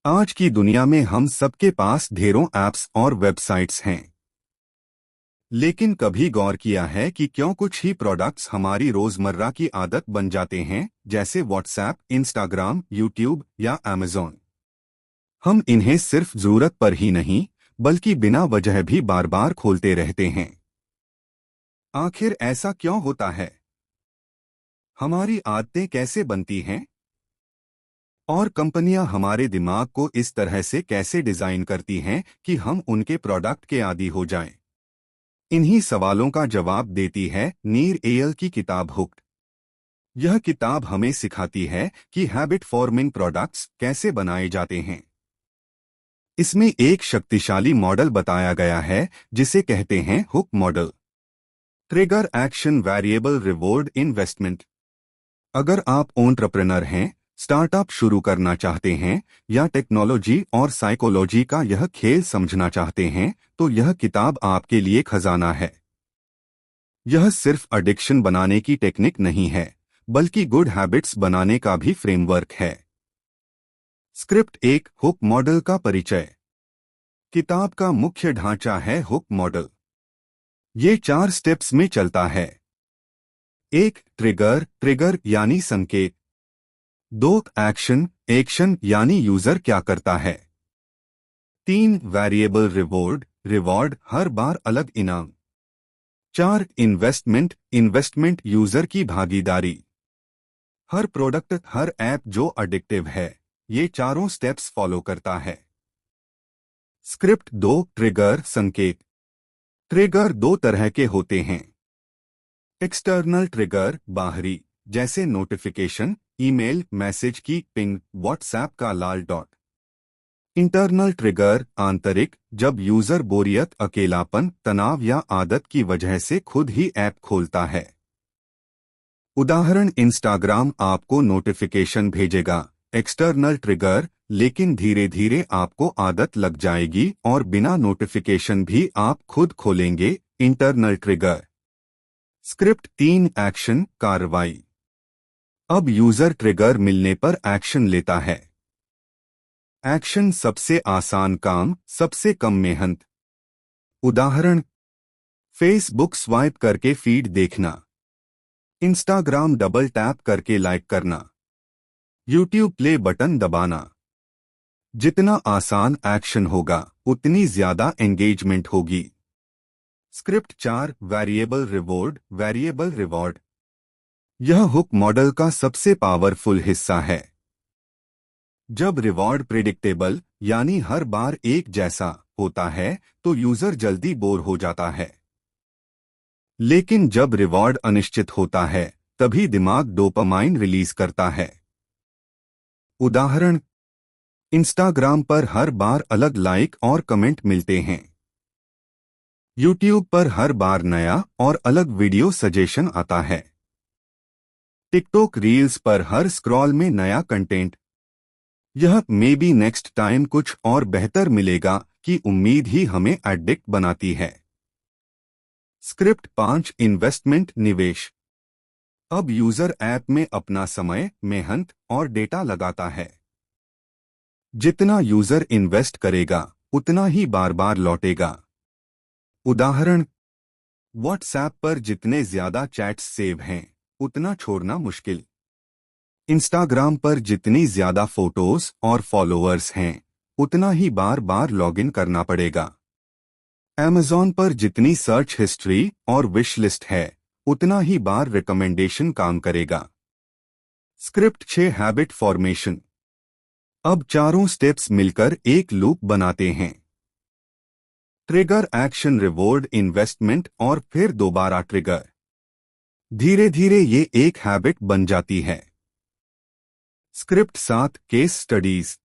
आज की दुनिया में हम सबके पास ढेरों ऐप्स और वेबसाइट्स हैं। लेकिन कभी गौर किया है कि क्यों कुछ ही प्रोडक्ट्स हमारी रोजमर्रा की आदत बन जाते हैं, जैसे व्हाट्सएप, इंस्टाग्राम, यूट्यूब या अमेज़न। हम इन्हें सिर्फ जरूरत पर ही नहीं, बल्कि बिना वजह भी बार बार खोलते रहते हैं। आखिर ऐसा क्यों होता है? हमारी आदतें कैसे बनती हैं? और कंपनियां हमारे दिमाग को इस तरह से कैसे डिजाइन करती हैं कि हम उनके प्रोडक्ट के आदी हो जाएं? इन्हीं सवालों का जवाब देती है नीर एयल की किताब हुक्ड। यह किताब हमें सिखाती है कि हैबिट फॉर्मिंग प्रोडक्ट्स कैसे बनाए जाते हैं। इसमें एक शक्तिशाली मॉडल बताया गया है जिसे कहते हैं hook model. Trigger action variable reward investment. अगर आप एंटरप्रेन्योर हैं, स्टार्टअप शुरू करना चाहते हैं या टेक्नोलॉजी और साइकोलॉजी का यह खेल समझना चाहते हैं, तो यह किताब आपके लिए खजाना है। यह सिर्फ एडिक्शन बनाने की टेक्निक नहीं है, बल्कि गुड हैबिट्स बनाने का भी फ्रेमवर्क है। स्क्रिप्ट एक, हुक मॉडल का परिचय। किताब का मुख्य ढांचा है हुक मॉडल। ये 4 स्टेप्स में चलता है। 1. ट्रिगर, ट्रिगर यानी संकेत। 2. एक्शन, एक्शन यानी यूजर क्या करता है। 3. वेरिएबल रिवॉर्ड, रिवॉर्ड हर बार अलग इनाम। 4. इन्वेस्टमेंट, इन्वेस्टमेंट यूजर की भागीदारी। हर प्रोडक्ट, हर ऐप जो एडिक्टिव है, ये चारों स्टेप्स फॉलो करता है। स्क्रिप्ट 2, ट्रिगर, संकेत। ट्रिगर 2 तरह के होते हैं। एक्सटर्नल ट्रिगर, बाहरी, जैसे नोटिफिकेशन, ईमेल, मैसेज की पिंग, व्हाट्सएप का लाल डॉट। इंटरनल ट्रिगर, आंतरिक, जब यूजर बोरियत, अकेलापन, तनाव या आदत की वजह से खुद ही ऐप खोलता है। उदाहरण, इंस्टाग्राम आपको नोटिफिकेशन भेजेगा, एक्सटर्नल ट्रिगर, लेकिन धीरे धीरे आपको आदत लग जाएगी और बिना नोटिफिकेशन भी आप खुद खोलेंगे, इंटरनल ट्रिगर। स्क्रिप्ट 3, एक्शन, कार्रवाई। अब यूजर ट्रिगर मिलने पर एक्शन लेता है। एक्शन, सबसे आसान काम, सबसे कम मेहनत। उदाहरण, फेसबुक स्वाइप करके फीड देखना, इंस्टाग्राम डबल टैप करके लाइक करना, यूट्यूब प्ले बटन दबाना। जितना आसान एक्शन होगा, उतनी ज्यादा एंगेजमेंट होगी। Script 4, variable reward, variable reward. यह हुक मॉडल का सबसे पावरफुल हिस्सा है। जब रिवॉर्ड प्रिडिक्टेबल यानी हर बार एक जैसा होता है, तो यूजर जल्दी बोर हो जाता है। लेकिन जब रिवॉर्ड अनिश्चित होता है, तभी दिमाग डोपामाइन रिलीज करता है। उदाहरण, इंस्टाग्राम पर हर बार अलग लाइक और कमेंट मिलते हैं। यूट्यूब पर हर बार नया और अलग वीडियो सजेशन आता है। टिकटॉक रील्स पर हर स्क्रॉल में नया कंटेंट। यह मे बी नेक्स्ट टाइम कुछ और बेहतर मिलेगा की उम्मीद ही हमें एडिक्ट बनाती है। स्क्रिप्ट 5, इन्वेस्टमेंट, निवेश। अब यूजर ऐप में अपना समय, मेहनत और डेटा लगाता है। जितना यूजर इन्वेस्ट करेगा, उतना ही बार बार लौटेगा। उदाहरण, व्हाट्सएप पर जितने ज्यादा चैट्स सेव हैं, उतना छोड़ना मुश्किल। इंस्टाग्राम पर जितनी ज्यादा फोटोज और फॉलोअर्स हैं, उतना ही बार बार लॉगिन करना पड़ेगा। अमेज़न पर जितनी सर्च हिस्ट्री और विश लिस्ट है, उतना ही बार रिकमेंडेशन काम करेगा। Script 6, habit formation. अब चारों स्टेप्स मिलकर एक लूप बनाते हैं। ट्रिगर, एक्शन, रिवॉर्ड, इन्वेस्टमेंट और फिर दोबारा ट्रिगर। धीरे धीरे ये एक हैबिट बन जाती है। Script 7, case studies.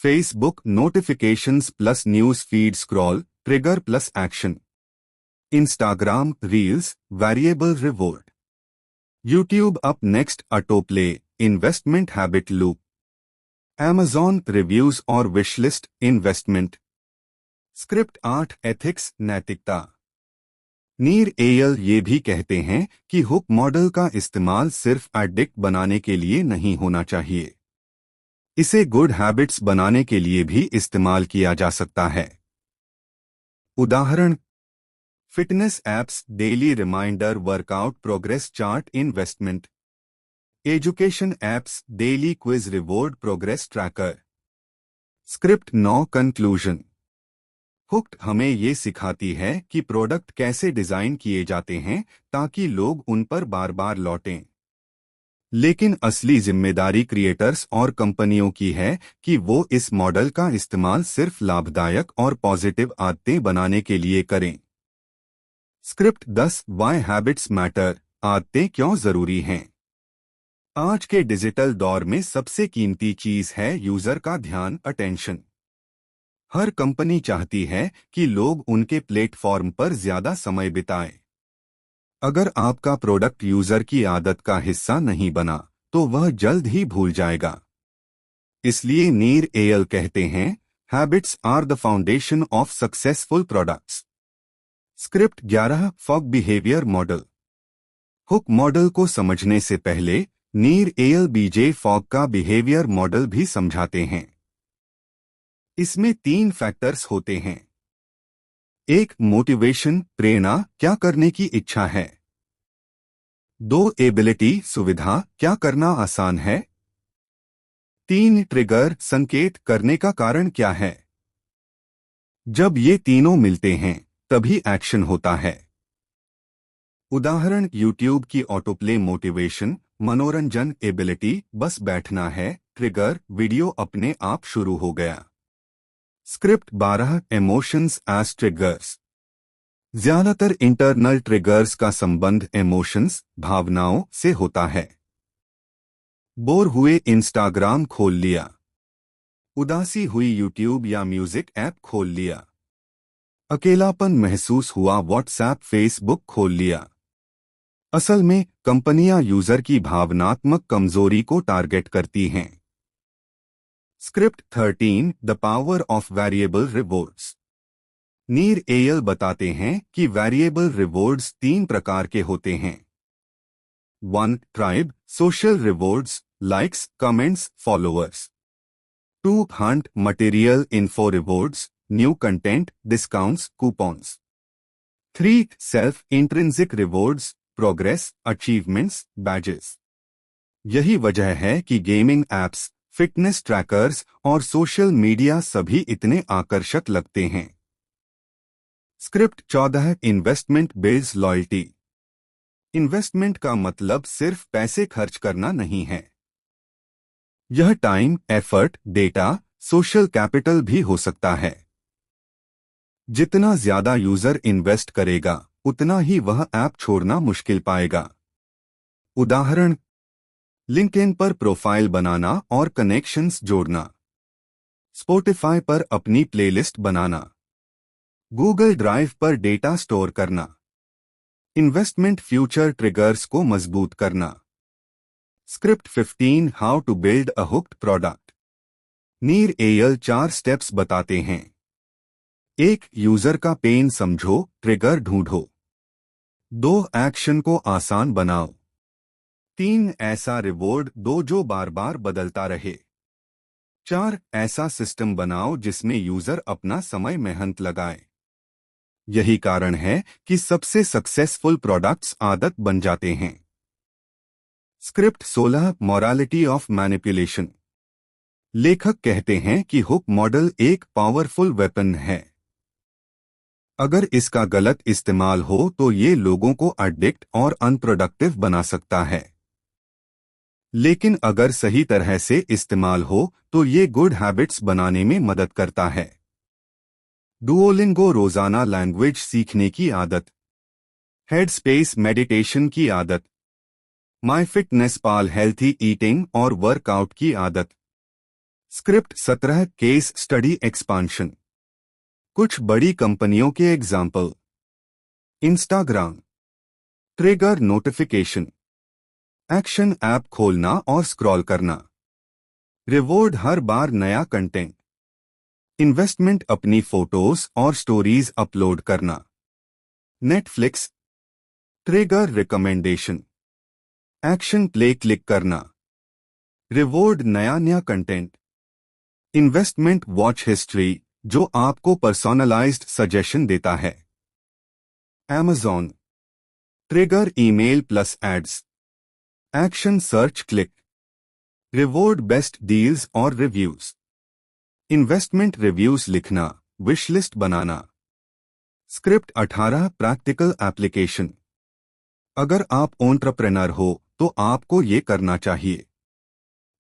Facebook notifications plus news feed scroll, trigger plus action. Instagram reels, variable reward. YouTube up next, auto play, investment habit loop. Amazon reviews और विशलिस्ट, इन्वेस्टमेंट। स्क्रिप्ट 8, एथिक्स, नैतिकता। नीर एयल ये भी कहते हैं कि हुक मॉडल का इस्तेमाल सिर्फ एडिक्ट बनाने के लिए नहीं होना चाहिए। इसे गुड हैबिट्स बनाने के लिए भी इस्तेमाल किया जा सकता है। उदाहरण: fitness apps, daily reminder, workout progress chart, investment. Education apps, daily quiz, reward, progress tracker. Script 9 conclusion. Hooked हमें ये सिखाती है कि प्रोडक्ट कैसे डिजाइन किए जाते हैं ताकि लोग उन पर बार बार लौटें। लेकिन असली जिम्मेदारी क्रिएटर्स और कंपनियों की है कि वो इस मॉडल का इस्तेमाल सिर्फ लाभदायक और पॉजिटिव आदतें बनाने के लिए करें। स्क्रिप्ट 10 वाई हैबिट्स मैटर, आदतें क्यों जरूरी हैं। आज के डिजिटल दौर में सबसे कीमती चीज है यूजर का ध्यान, अटेंशन। हर कंपनी चाहती है कि लोग उनके प्लेटफॉर्म पर ज्यादा समय बिताएं। अगर आपका प्रोडक्ट यूजर की आदत का हिस्सा नहीं बना तो वह जल्द ही भूल जाएगा। इसलिए नीर एयल कहते हैं, habits are the foundation of successful products. Script 11 Fogg behaviour model. Hook model को समझने से पहले नीर एयल बीजे फॉग का बिहेवियर मॉडल भी समझाते हैं। इसमें 3 फैक्टर्स होते हैं। 1 मोटिवेशन, प्रेरणा, क्या करने की इच्छा है। 2 एबिलिटी, सुविधा, क्या करना आसान है। 3 ट्रिगर, संकेत, करने का कारण क्या है। जब ये तीनों मिलते हैं तभी एक्शन होता है। उदाहरण: यूट्यूब की ऑटोप्ले मोटिवेशन, मनोरंजन, एबिलिटी, बस बैठना है, ट्रिगर, वीडियो अपने आप शुरू हो गया। Script 12 emotions as triggers. ज्यादातर इंटरनल ट्रिगर्स का संबंध इमोशंस, भावनाओं से होता है। बोर हुए, इंस्टाग्राम खोल लिया। उदासी हुई, यूट्यूब या म्यूजिक ऐप खोल लिया। अकेलापन महसूस हुआ, व्हाट्सएप, फेसबुक खोल लिया। असल में कंपनियां यूजर की भावनात्मक कमजोरी को टारगेट करती हैं। Script 13 the power of variable rewards. नीर एयल बताते हैं कि वेरिएबल रिवॉर्ड्स 3 प्रकार के होते हैं। 1 tribe, social rewards, likes, comments, followers. 2 Hunt, material info rewards, new content, discounts, coupons. 3 self intrinsic rewards, progress, achievements, badges. यही वजह है कि गेमिंग एप्स, फिटनेस ट्रैकर्स और सोशल मीडिया सभी इतने आकर्षक लगते हैं। Script 14 investment builds loyalty. Investment का मतलब सिर्फ पैसे खर्च करना नहीं है। यह time, effort, data, social capital भी हो सकता है। जितना ज्यादा यूजर इन्वेस्ट करेगा उतना ही वह ऐप छोड़ना मुश्किल पाएगा। उदाहरण: लिंक्डइन पर प्रोफाइल बनाना और कनेक्शंस जोड़ना। स्पॉटिफाई पर अपनी प्लेलिस्ट बनाना। गूगल ड्राइव पर डेटा स्टोर करना। इन्वेस्टमेंट फ्यूचर ट्रिगर्स को मजबूत करना। Script 15 how to build a hooked product. Nir Eyal 4 steps बताते हैं। 1 यूजर का पेन समझो, ट्रिगर ढूंढो। 2 एक्शन को आसान बनाओ। 3 ऐसा रिवॉर्ड दो जो बार बार बदलता रहे। 4 ऐसा सिस्टम बनाओ जिसमें यूजर अपना समय मेहनत लगाए। यही कारण है कि सबसे सक्सेसफुल प्रोडक्ट्स आदत बन जाते हैं। Script 16 morality of manipulation. लेखक कहते हैं कि हुक मॉडल एक पावरफुल वेपन है। अगर इसका गलत इस्तेमाल हो तो ये लोगों को एडिक्ट और अनप्रोडक्टिव बना सकता है। लेकिन अगर सही तरह से इस्तेमाल हो तो ये गुड हैबिट्स बनाने में मदद करता है। डुओलिंगो रोजाना लैंग्वेज सीखने की आदत। हेडस्पेस मेडिटेशन की आदत। माईफिटनेसपाल हेल्थी ईटिंग और वर्कआउट की आदत। Script 17 case study expansion. कुछ बड़ी कंपनियों के example. Instagram, trigger notification, action app खोलना और स्क्रॉल करना, रिवॉर्ड हर बार नया कंटेंट, इन्वेस्टमेंट अपनी फोटोज और स्टोरीज अपलोड करना, Netflix, trigger recommendation, action play click करना, रिवॉर्ड नया नया कंटेंट। इन्वेस्टमेंट वॉच हिस्ट्री, जो आपको पर्सोनलाइज्ड सजेशन देता है। Amazon trigger email plus ads, action search click, reward best deals और रिव्यूज, इन्वेस्टमेंट रिव्यूज लिखना, विश लिस्ट बनाना। Script 18 practical application. अगर आप एंटरप्रेन्योर हो तो आपको ये करना चाहिए।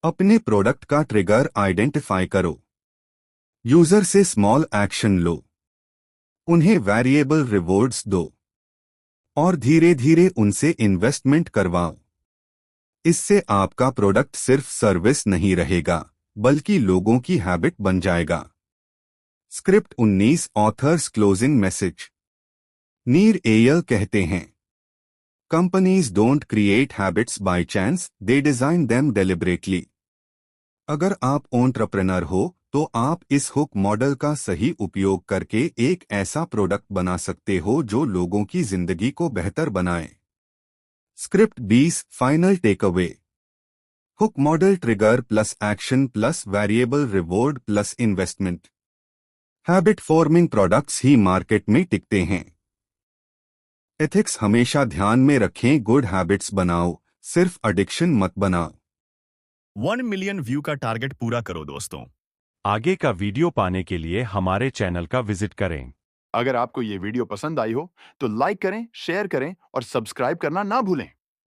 अपने प्रोडक्ट का ट्रिगर आइडेंटिफाई करो, यूजर से स्मॉल एक्शन लो, उन्हें वेरिएबल रिवॉर्ड्स दो और धीरे धीरे उनसे इन्वेस्टमेंट करवाओ। इससे आपका प्रोडक्ट सिर्फ सर्विस नहीं रहेगा बल्कि लोगों की हैबिट बन जाएगा। Script 19 authors closing message. नीर एयल कहते हैं, companies don't create habits by chance, they design them deliberately. अगर आप एंटरप्रेन्योर हो तो आप इस हुक मॉडल का सही उपयोग करके एक ऐसा प्रोडक्ट बना सकते हो जो लोगों की जिंदगी को बेहतर बनाए। Script 20 final takeaway. Hook model trigger plus action plus variable reward plus investment. Habit forming products ही मार्केट में टिकते हैं। एथिक्स हमेशा ध्यान में रखें, गुड हैबिट्स बनाओ, सिर्फ एडिक्शन मत बनाओ। 1 मिलियन व्यू का टारगेट पूरा करो दोस्तों। आगे का वीडियो पाने के लिए हमारे चैनल का विजिट करें। अगर आपको ये वीडियो पसंद आई हो तो लाइक करें, शेयर करें और सब्सक्राइब करना ना भूलें।